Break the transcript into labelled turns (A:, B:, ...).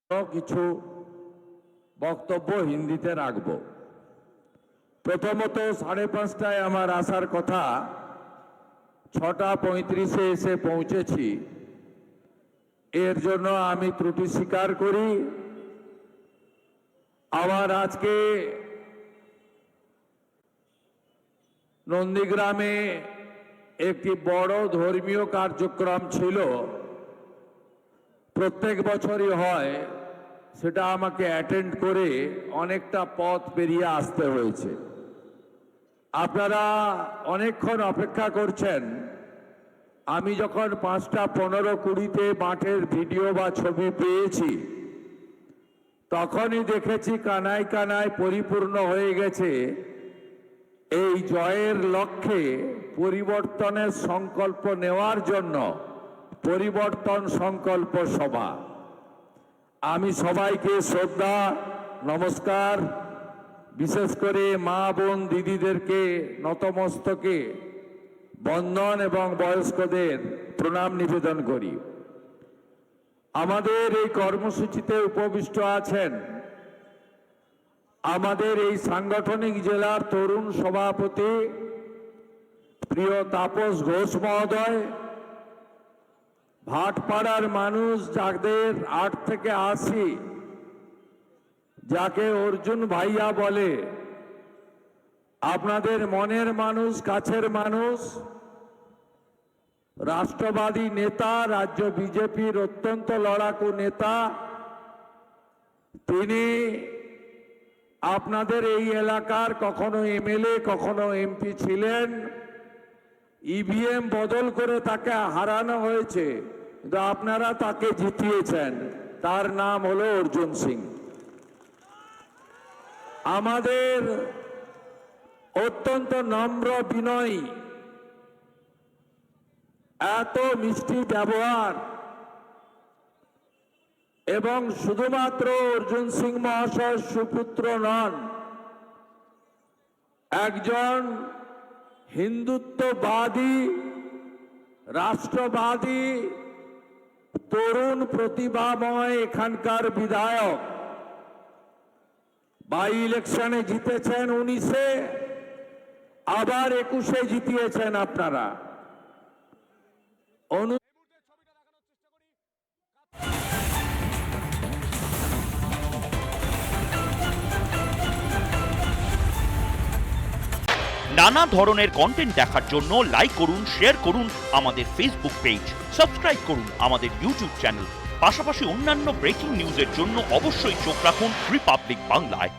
A: কিছু বক্তব্য হিন্দিতে রাখব। প্রথমত 5:30টায় আমার আসার কথা, 6:35-এ এসে পৌঁছেছি। এর জন্য আমি ত্রুটি স্বীকার করি। আমার আজকে নন্দীগ্রামে একটি বড় ধর্মীয় কার্যক্রম ছিল, প্রত্যেক বছরই হয়। সেটা আমাকে অ্যাটেন্ড করে অনেকটা পথ পেরিয়ে আসতে হয়েছে। আপনারা অনেকক্ষণ অপেক্ষা করছেন। আমি যখন 5:15-20-তে মাঠের ভিডিও বা ছবি পেয়েছি, তখনই দেখেছি কানায় কানায় পরিপূর্ণ হয়ে গেছে এই জয়ের লক্ষ্যে পরিবর্তনের সংকল্প নেওয়ার জন্য পরিবর্তন সংকল্প সভা। আমি সবাইকে শ্রদ্ধা, নমস্কার, বিশেষ করে মা বোন দিদিদেরকে নতমস্তকে বন্দন এবং বয়স্কদের প্রণাম নিবেদন করি। আমাদের এই কর্মসূচিতে উপবিষ্ট আছেন আমাদের এই সাংগঠনিক জেলার তরুণ সভাপতি প্রিয় তাপস ঘোষ মহোদয়, ভাটপাড়ার মানুষ যাদের 8 থেকে 80, যাকে অর্জুন ভাইয়া বলে, আপনাদের মনের মানুষ, কাছের মানুষ, রাষ্ট্রবাদী নেতা, রাজ্য বিজেপির অত্যন্ত লড়াকু নেতা, তিনি আপনাদের এই এলাকার কখনো এমএলএ কখনো এমপি ছিলেন। ইভিএম বদল করে তাকে হারানো হয়েছে, কিন্তু আপনারা তাকে জিতিয়েছেন। তার নাম হলো অর্জুন সিং। আমাদের অত্যন্ত নম্র বিনয়ী, এত মিষ্টি ব্যবহার, এবং শুধুমাত্র অর্জুন সিং মহাশয় সুপুত্র নন, একজন হিন্দুত্ববাদী, রাষ্ট্রবাদী, তরুণ প্রতিভাময় এখানকার বিধায়ক। বাই ইলেকশনে জিতেছেন 19-এ, আবার 21-এ জিতিয়েছেন আপনারা।
B: নানা ধরনের কন্টেন্ট দেখার জন্য লাইক করুন, শেয়ার করুন আমাদের ফেসবুক পেজ, সাবস্ক্রাইব করুন আমাদের ইউটিউব চ্যানেল। পাশাপাশি অন্যান্য ব্রেকিং নিউজের জন্য অবশ্যই চোখ রাখুন রিপাবলিক বাংলায়।